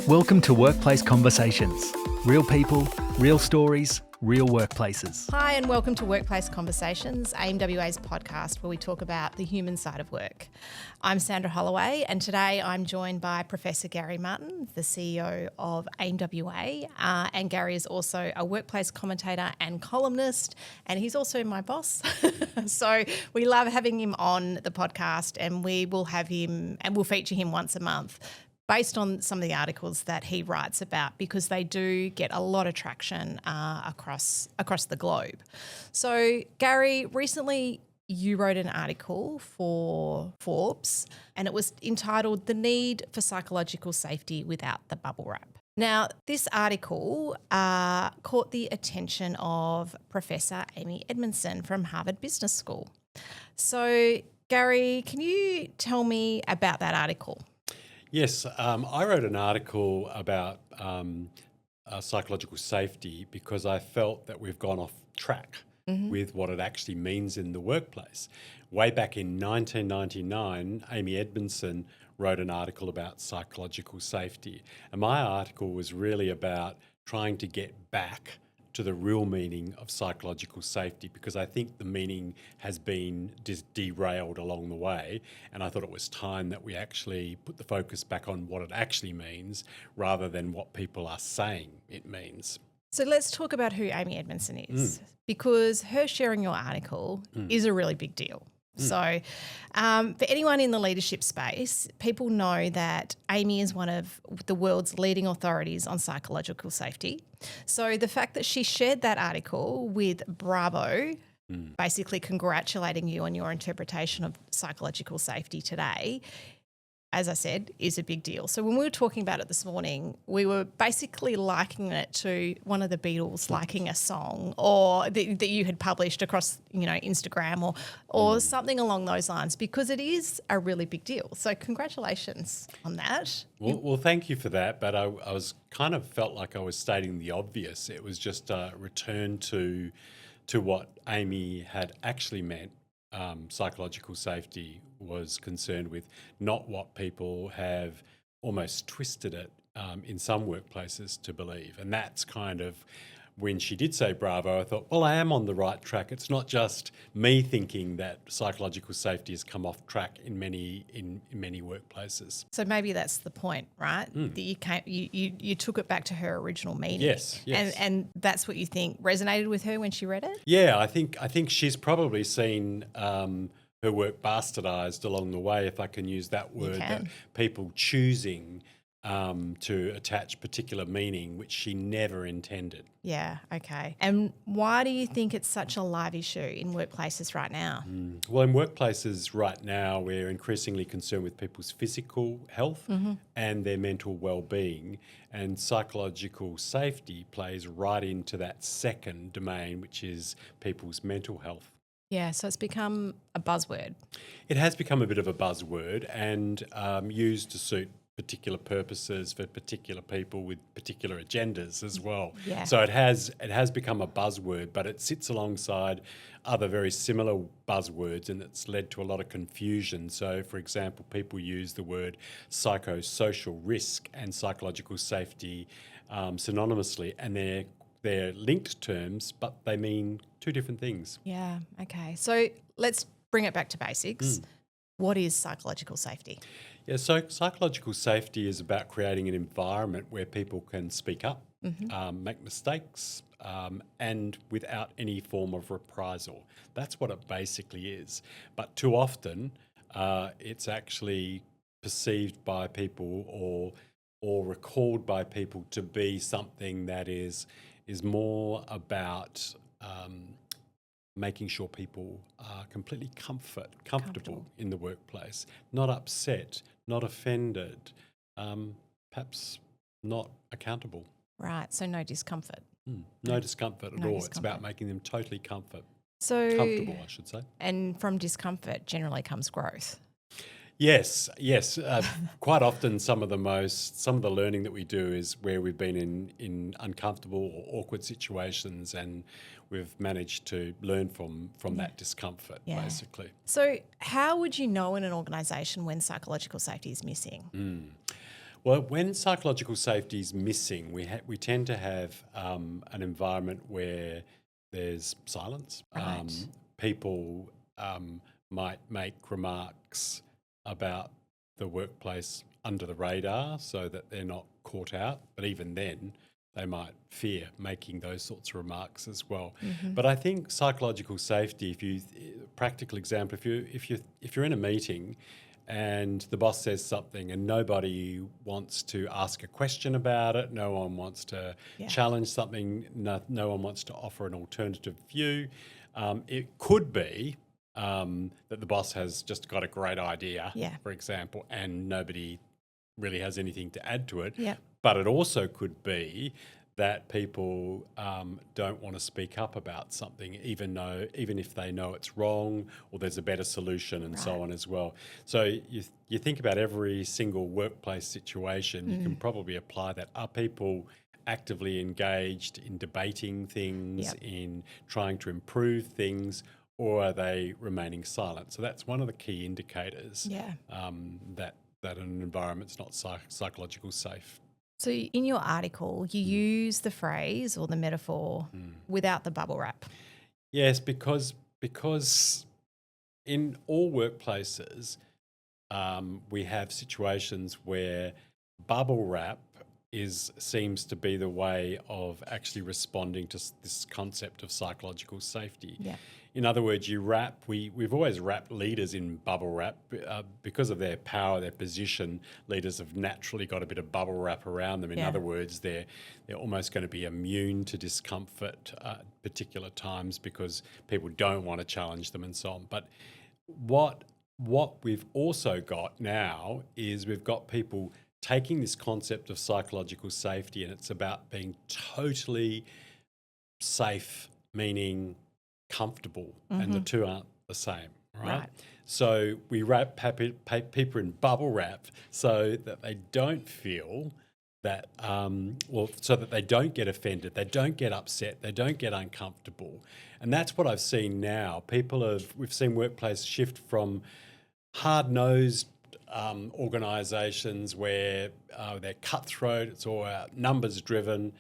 Welcome to Workplace Conversations. Real people, real stories, real workplaces. Hi and welcome to Workplace Conversations, AIMWA's podcast where we talk about the human side of work. I'm Sandra Holloway and today I'm joined by Professor Gary Martin, the CEO of AIMWA, and Gary is also a workplace commentator and columnist, and he's also my boss. So we love having him on the podcast, and we will have him and we'll feature him once a month based on some of the articles that he writes about, because they do get a lot of traction across the globe. So, Gary, recently you wrote an article for Forbes, and it was entitled "The Need for Psychological Safety Without the Bubble Wrap." Now, this article caught the attention of Professor Amy Edmondson from Harvard Business School. So, Gary, can you tell me about that article? Yes, I wrote an article about psychological safety because I felt that we've gone off track with what it actually means in the workplace. Way back in 1999, Amy Edmondson wrote an article about psychological safety. And my article was really about trying to get back to the real meaning of psychological safety, because I think the meaning has been derailed along the way, and I thought it was time that we actually put the focus back on what it actually means rather than what people are saying it means. So let's talk about who Amy Edmondson is, because her sharing your article is a really big deal. So for anyone in the leadership space, people know that Amy is one of the world's leading authorities on psychological safety. So the fact that she shared that article with Bravo, basically congratulating you on your interpretation of psychological safety today, as I said, is a big deal. So when we were talking about it this morning, we were basically likening it to one of the Beatles liking a song, or that you had published across, Instagram or something along those lines, because it is a really big deal. So congratulations on that. Well, thank you for that. But I was kind of felt like I was stating the obvious. It was just a return to what Amy had actually meant. Psychological safety was concerned with, not what people have almost twisted it in some workplaces to believe. And that's kind of when she did say Bravo, I thought, well, I am on the right track. It's not just me thinking that psychological safety has come off track in many workplaces. So maybe that's the point, right? That you took it back to her original meaning. Yes. And that's what you think resonated with her when she read it? Yeah, I think she's probably seen her work bastardized along the way, if I can use that word, that people choosing to attach particular meaning which she never intended. Yeah, okay. And why do you think it's such a live issue in workplaces right now? Well, in workplaces right now, we're increasingly concerned with people's physical health and their mental well-being, and psychological safety plays right into that second domain, which is people's mental health. Yeah, so it's become a buzzword. It has become a bit of a buzzword and used to suit particular purposes for particular people with particular agendas as well. Yeah. So it has become a buzzword, but it sits alongside other very similar buzzwords, and it's led to a lot of confusion. So, for example, people use the word psychosocial risk and psychological safety synonymously, and they're linked terms, but they mean two different things. Yeah, okay. So let's bring it back to basics. What is psychological safety? Yeah, so psychological safety is about creating an environment where people can speak up, make mistakes, and without any form of reprisal. That's what it basically is. But too often, it's actually perceived by people or recalled by people to be something that is more about making sure people are completely comfortable in the workplace, not upset, not offended, perhaps not accountable. Right, so no discomfort. No discomfort at all. It's about making them totally comfortable, I should say. And from discomfort generally comes growth. Yes. Quite often, some of the learning that we do is where we've been in uncomfortable or awkward situations, and we've managed to learn from that discomfort, basically. So, how would you know in an organisation when psychological safety is missing? Well, when psychological safety is missing, we tend to have an environment where there's silence. Right. People might make remarks about the workplace under the radar so that they're not caught out. But even then, they might fear making those sorts of remarks as well. But I think psychological safety, practical example, if you're in a meeting and the boss says something and nobody wants to ask a question about it, no one wants to challenge something, no one wants to offer an alternative view, it could be that the boss has just got a great idea, for example, and nobody really has anything to add to it. But it also could be that people don't want to speak up about something, even if they know it's wrong or there's a better solution and so on as well. So you think about every single workplace situation, you can probably apply that. Are people actively engaged in debating things, in trying to improve things, or are they remaining silent? So that's one of the key indicators that an environment's not psychological safe. So in your article, you use the phrase or the metaphor without the bubble wrap. Yes, because in all workplaces, we have situations where bubble wrap seems to be the way of actually responding to this concept of psychological safety. In other words, we've always wrapped leaders in bubble wrap because of their power, their position. Leaders have naturally got a bit of bubble wrap around them. In other words, they're almost going to be immune to discomfort at particular times because people don't want to challenge them and so on. But what we've also got now is we've got people taking this concept of psychological safety, and it's about being totally safe, meaning comfortable, and the two aren't the same, right? So we wrap people in bubble wrap so that they don't feel that, so that they don't get offended, they don't get upset, they don't get uncomfortable. And that's what I've seen now. We've seen workplaces shift from hard-nosed organisations where they're cutthroat, it's all numbers driven,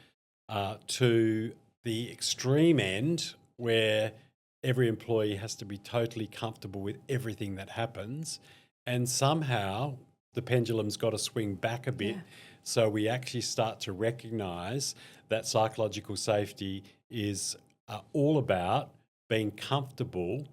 to the extreme end where every employee has to be totally comfortable with everything that happens, and somehow the pendulum's got to swing back a bit. So we actually start to recognise that psychological safety is all about being comfortable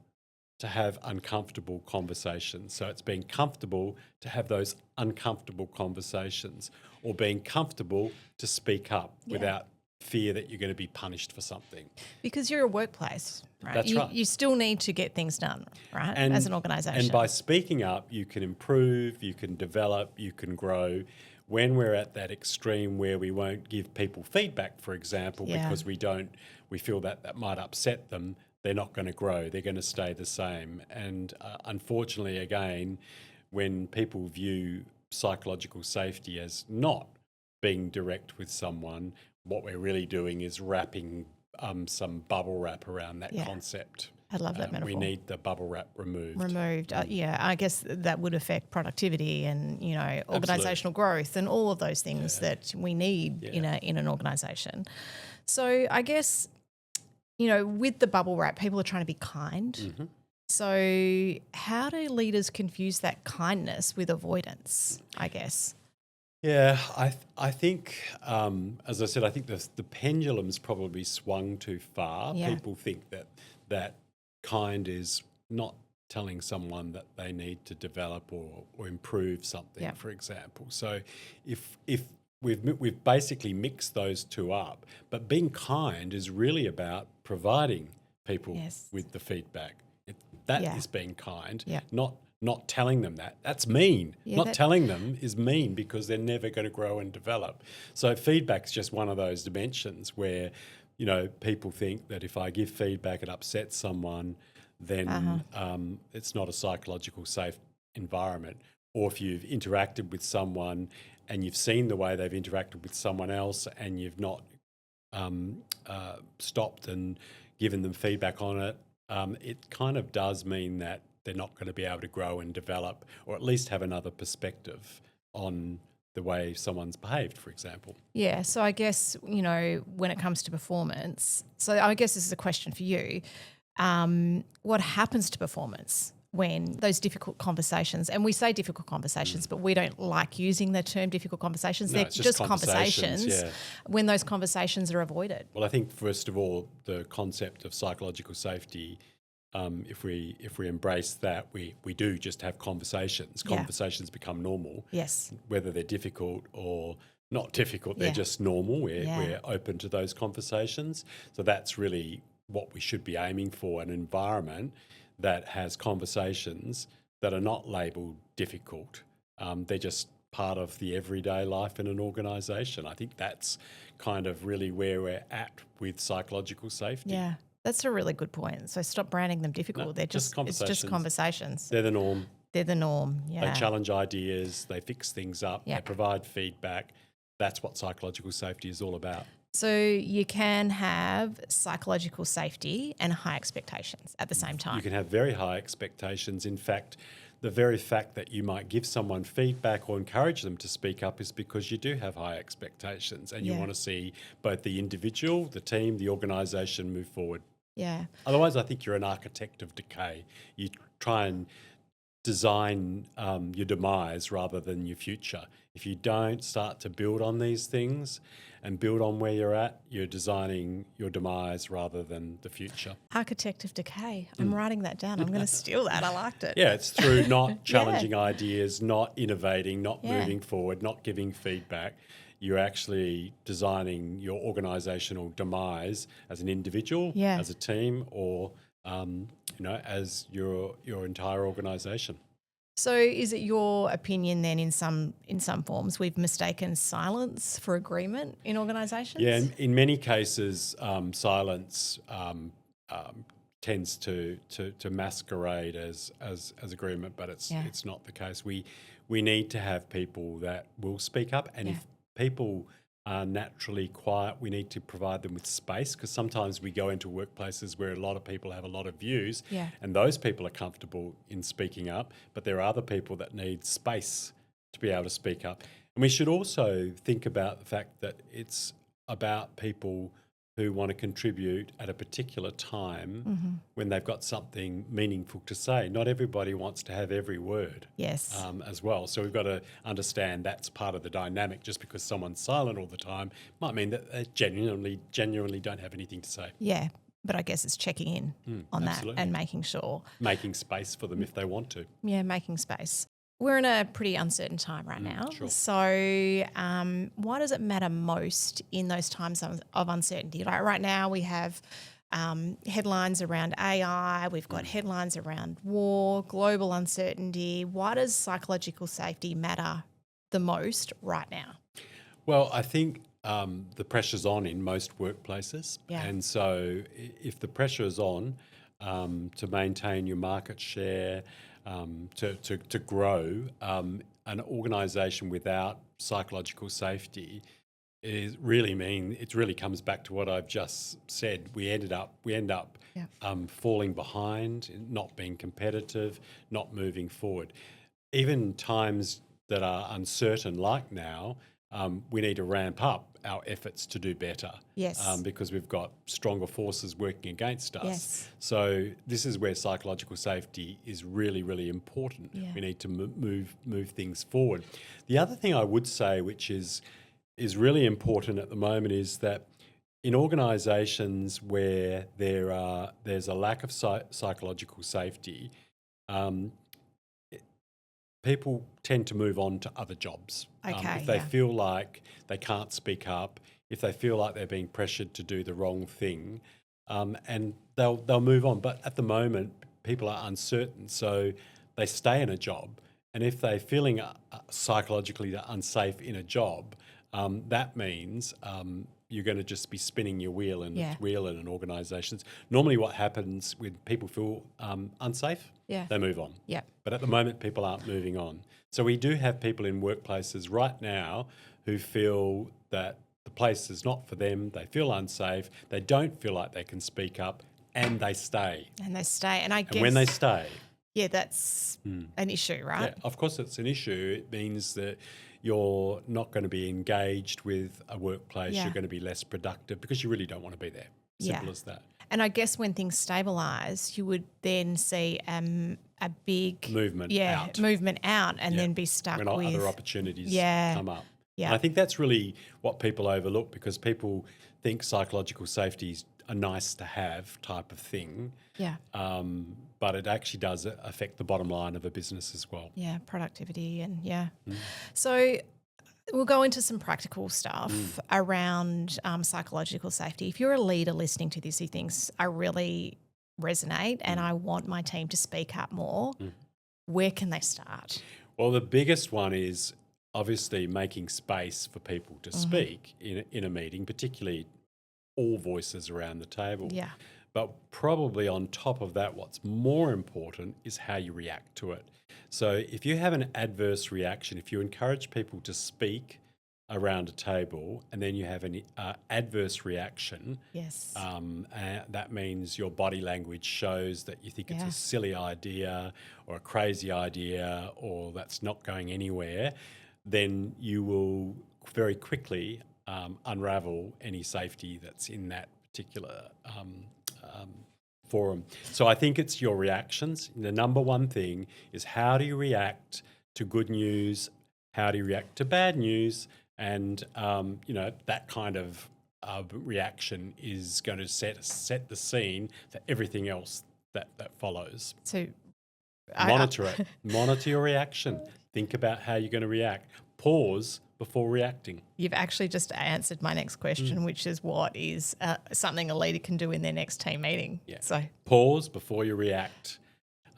to have uncomfortable conversations. So it's being comfortable to have those uncomfortable conversations, or being comfortable to speak up without fear that you're going to be punished for something. Because you're a workplace, right? That's right. You still need to get things done, right, as an organisation. And by speaking up, you can improve, you can develop, you can grow. When we're at that extreme where we won't give people feedback, for example, because we feel that might upset them, they're not going to grow, they're going to stay the same. And unfortunately, again, when people view psychological safety as not being direct with someone, what we're really doing is wrapping some bubble wrap around that concept. I love that metaphor. We need the bubble wrap removed. I guess that would affect productivity and, organisational growth and all of those things that we need in an organisation. So I guess, with the bubble wrap, people are trying to be kind. So how do leaders confuse that kindness with avoidance, I guess? Yeah, I think, as I said, I think the pendulum's probably swung too far. People think that kind is not telling someone that they need to develop or improve something, for example. So if we've basically mixed those two up, but being kind is really about providing people with the feedback. That is being kind, not telling them that. That's mean. Telling them is mean because they're never going to grow and develop. So feedback's just one of those dimensions where, people think that if I give feedback, it upsets someone, then it's not a psychological safe environment. Or if you've interacted with someone and you've seen the way they've interacted with someone else and you've not stopped and given them feedback on it, it kind of does mean that they're not going to be able to grow and develop, or at least have another perspective on the way someone's behaved, for example. Yeah. So I guess, when it comes to performance, so I guess this is a question for you. What happens to performance when those difficult conversations, and we say difficult conversations, but we don't like using the term difficult conversations. No, They're it's just conversations, yeah. when those conversations are avoided. Well, I think first of all, the concept of psychological safety, if we embrace that, we do just have conversations. Yeah. Conversations become normal. Yes. Whether they're difficult or not difficult, they're just normal. We're open to those conversations. So that's really what we should be aiming for, an environment that has conversations that are not labelled difficult. They're just part of the everyday life in an organisation. I think that's kind of really where we're at with psychological safety. Yeah, that's a really good point. So stop branding them difficult. No, They're just it's just conversations. They're the norm. They're the norm, yeah. They challenge ideas, they fix things up, they provide feedback. That's what psychological safety is all about. So you can have psychological safety and high expectations at the same time. You can have very high expectations. In fact, the very fact that you might give someone feedback or encourage them to speak up is because you do have high expectations and you want to see both the individual, the team, the organisation move forward. Yeah. Otherwise, I think you're an architect of decay. You try and design your demise rather than your future. If you don't start to build on these things and build on where you're at, you're designing your demise rather than the future. Architect of decay. I'm writing that down. I'm going to steal that. I liked it. Yeah, it's through not challenging ideas, not innovating, not moving forward, not giving feedback. You're actually designing your organisational demise as an individual, as a team, or as your entire organisation. So is it your opinion then in some forms we've mistaken silence for agreement in organisations? Yeah, in many cases, silence tends to masquerade as agreement, but it's not the case. We need to have people that will speak up, and if people are naturally quiet, we need to provide them with space, because sometimes we go into workplaces where a lot of people have a lot of views and those people are comfortable in speaking up, but there are other people that need space to be able to speak up. And we should also think about the fact that it's about people who want to contribute at a particular time when they've got something meaningful to say. Not everybody wants to have every word as well. So we've got to understand that's part of the dynamic. Just because someone's silent all the time might mean that they genuinely don't have anything to say. Yeah, but I guess it's checking in on that and making sure. Making space for them if they want to. Yeah, making space. We're in a pretty uncertain time right now. Sure. So why does it matter most in those times of uncertainty? Like right now we have headlines around AI, we've got headlines around war, global uncertainty. Why does psychological safety matter the most right now? Well, I think the pressure's on in most workplaces. And so if the pressure is on to maintain your market share, to grow, an organisation without psychological safety it really comes back to what I've just said. We end up falling behind, not being competitive, not moving forward. Even times that are uncertain, like now, we need to ramp up our efforts to do better. Because we've got stronger forces working against us. So this is where psychological safety is really, really important. We need to move things forward. The other thing I would say, which is really important at the moment, is that in organisations where there's a lack of psychological safety, people tend to move on to other jobs. If they feel like they can't speak up, if they feel like they're being pressured to do the wrong thing, and they'll move on. But at the moment, people are uncertain, so they stay in a job. And if they're feeling psychologically unsafe in a job, that means you're going to just be spinning your wheel in an organisation. Normally what happens when people feel unsafe, they move on. But at the moment, people aren't moving on. So we do have people in workplaces right now who feel that the place is not for them, they feel unsafe, they don't feel like they can speak up, and they stay. And I guess... And when they stay... Yeah, that's an issue, right? Yeah, of course it's an issue. It means that you're not going to be engaged with a workplace, Yeah. you're going to be less productive because you really don't want to be there. Simple as that. And I guess when things stabilise, you would then see a big Movement out. and then be stuck when with other opportunities come up. Yeah. And I think that's really what people overlook, because people think psychological safety is a nice to have type of thing. Yeah. But it actually does affect the bottom line of a business as well. Yeah, productivity and So we'll go into some practical stuff around psychological safety. If you're a leader listening to this who thinks I really resonate and I want my team to speak up more, where can they start? Well, the biggest one is obviously making space for people to speak in a meeting, particularly all voices around the table. Yeah. But probably on top of that, what's more important is how you react to it. So if you have an adverse reaction, if you encourage people to speak around a table and then you have an adverse reaction, Yes. that means your body language shows that you think it's Yeah. a silly idea or a crazy idea or that's not going anywhere, then you will very quickly unravel any safety that's in that particular forum. So I think it's your reactions. The number one thing is, how do you react to good news? How do you react to bad news? And that kind of reaction is going to set the scene for everything else that follows. So Monitor it. Monitor your reaction. Think about how you're going to react. Pause before reacting. You've actually just answered my next question, which is what is something a leader can do in their next team meeting. Yeah. So Pause before you react.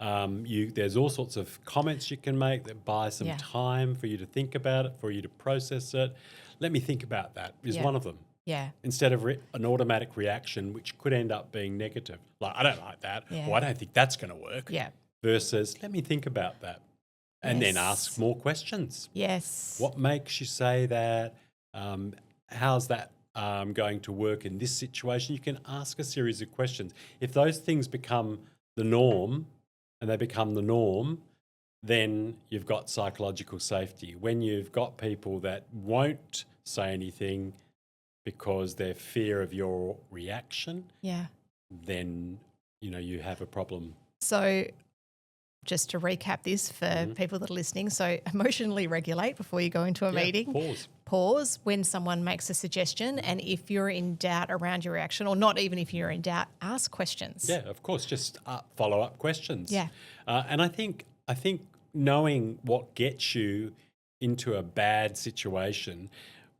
There's all sorts of comments you can make that buy some time for you to think about it, for you to process it. Let me think about that is one of them. Yeah. Instead of an automatic reaction, which could end up being negative. Like, I don't like that. Yeah. Or I don't think that's going to work. Yeah. Versus, let me think about that. And then ask more questions. Yes. What makes you say that? How's that going to work in this situation? You can ask a series of questions. If those things become the norm, then you've got psychological safety. When you've got people that won't say anything because their fear of your reaction, then you have a problem. So just to recap this for people that are listening, so emotionally regulate before you go into a meeting. Pause when someone makes a suggestion, and if you're in doubt around your reaction, or not even if you're in doubt, ask questions. Yeah, of course, just follow-up questions. Yeah. And I think knowing what gets you into a bad situation,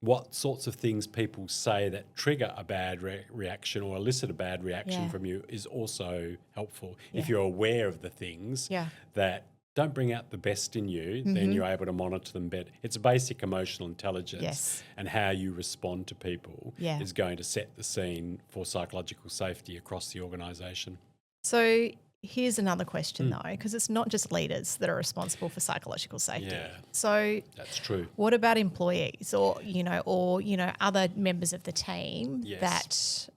what sorts of things people say that trigger a bad reaction or elicit a bad reaction from you is also helpful. If you're aware of the things that don't bring out the best in you, then you're able to monitor them better. It's basic emotional intelligence, and how you respond to people is going to set the scene for psychological safety across the organisation. So here's another question though, because it's not just leaders that are responsible for psychological safety. Yeah, so that's true. What about employees or other members of the team that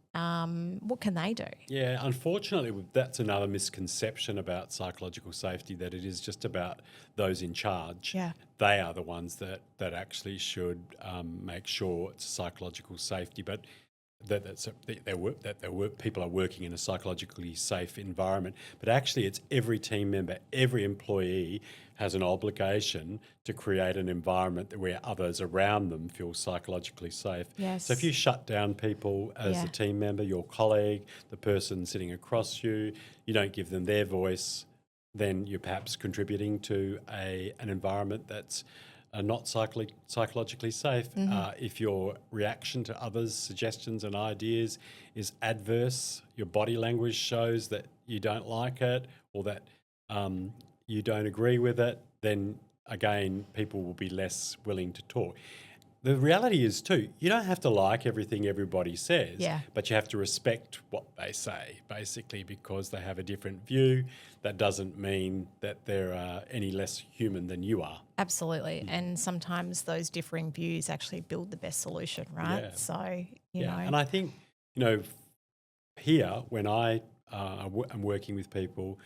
what can they do? Yeah, unfortunately, that's another misconception about psychological safety, that it is just about those in charge. Yeah. They are the ones that actually should make sure it's psychological safety, but people are working in a psychologically safe environment. But actually, it's every team member, every employee has an obligation to create an environment where others around them feel psychologically safe. Yes. So if you shut down people as a team member, your colleague, the person sitting across you, you don't give them their voice, then you're perhaps contributing to an environment that's not psychologically safe. If your reaction to others' suggestions and ideas is adverse, your body language shows that you don't like it or that you don't agree with it, then again, people will be less willing to talk. The reality is too, you don't have to like everything everybody says, but you have to respect what they say, basically, because they have a different view. That doesn't mean that they're any less human than you are. Absolutely. And sometimes those differing views actually build the best solution, right? Yeah. So, you know. And I think, here, when I am working with people,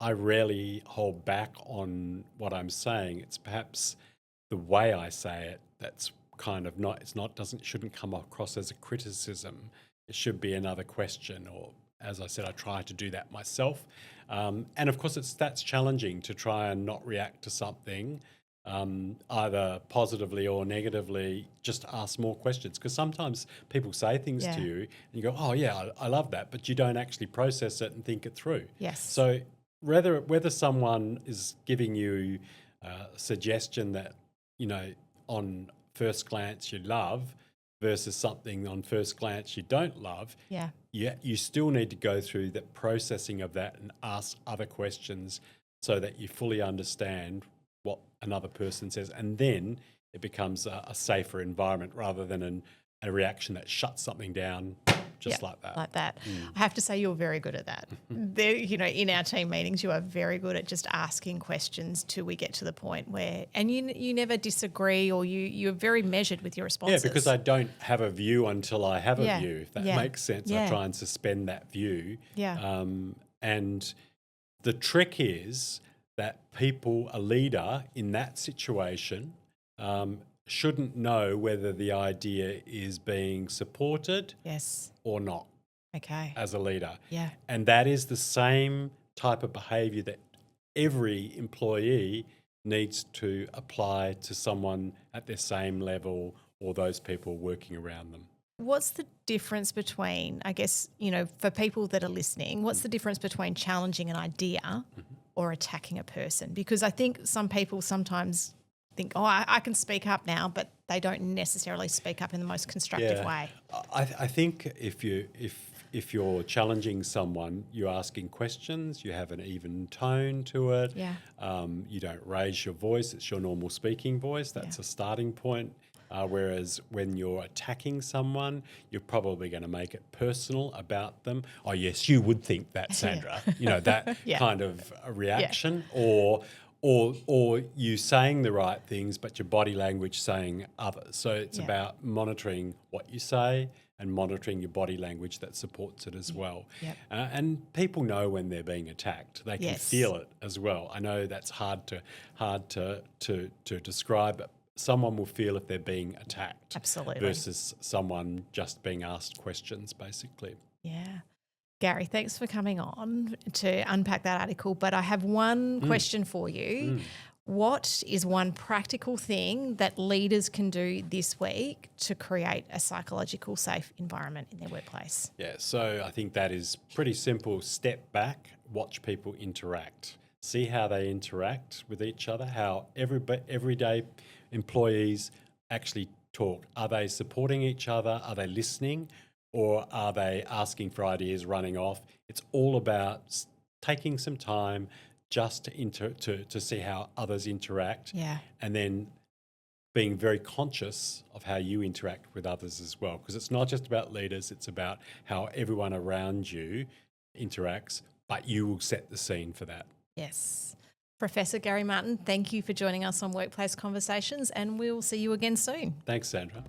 I rarely hold back on what I'm saying. It's perhaps the way I say it, that's kind of shouldn't come across as a criticism. It should be another question, or as I said, I try to do that myself. And of course, that's challenging to try and not react to something either positively or negatively. Just ask more questions, because sometimes people say things to you and you go, oh yeah, I love that, but you don't actually process it and think it through. Yes. So whether someone is giving you a suggestion that, on first glance you love versus something on first glance you don't love, you still need to go through the processing of that and ask other questions so that you fully understand what another person says, and then it becomes a safer environment rather than a reaction that shuts something down like that. I have to say you're very good at that. There, in our team meetings, you are very good at just asking questions till we get to the point where, and you never disagree, or you're very measured with your responses. Yeah, because I don't have a view until I have a view, if that makes sense. Yeah. I try and suspend that view. Yeah. And the trick is that a leader in that situation, shouldn't know whether the idea is being supported or not as a leader. Yeah. And that is the same type of behaviour that every employee needs to apply to someone at their same level or those people working around them. What's the difference between, I guess, for people that are listening, what's the difference between challenging an idea or attacking a person? Because I think some people sometimes think, I can speak up now, but they don't necessarily speak up in the most constructive way. I think if you're challenging someone, you're asking questions, you have an even tone to it. Yeah. You don't raise your voice, it's your normal speaking voice. That's a starting point. Whereas when you're attacking someone, you're probably going to make it personal about them. Oh, yes, you would think that, Sandra. That kind of a reaction. Or you saying the right things, but your body language saying others. So it's about monitoring what you say and monitoring your body language that supports it as well. Yep. And people know when they're being attacked. They can feel it as well. I know that's hard to describe, but someone will feel if they're being attacked. Absolutely. Versus someone just being asked questions, basically. Yeah. Gary, thanks for coming on to unpack that article. But I have one question for you. What is one practical thing that leaders can do this week to create a psychological safe environment in their workplace? Yeah, so I think that is pretty simple. Step back, watch people interact. See how they interact with each other, how everyday employees actually talk. Are they supporting each other? Are they listening? Or are they asking for ideas, running off? It's all about taking some time just to see how others interact, and then being very conscious of how you interact with others as well. Because it's not just about leaders, it's about how everyone around you interacts, but you will set the scene for that. Yes. Professor Gary Martin, thank you for joining us on Workplace Conversations, and we'll see you again soon. Thanks, Sandra.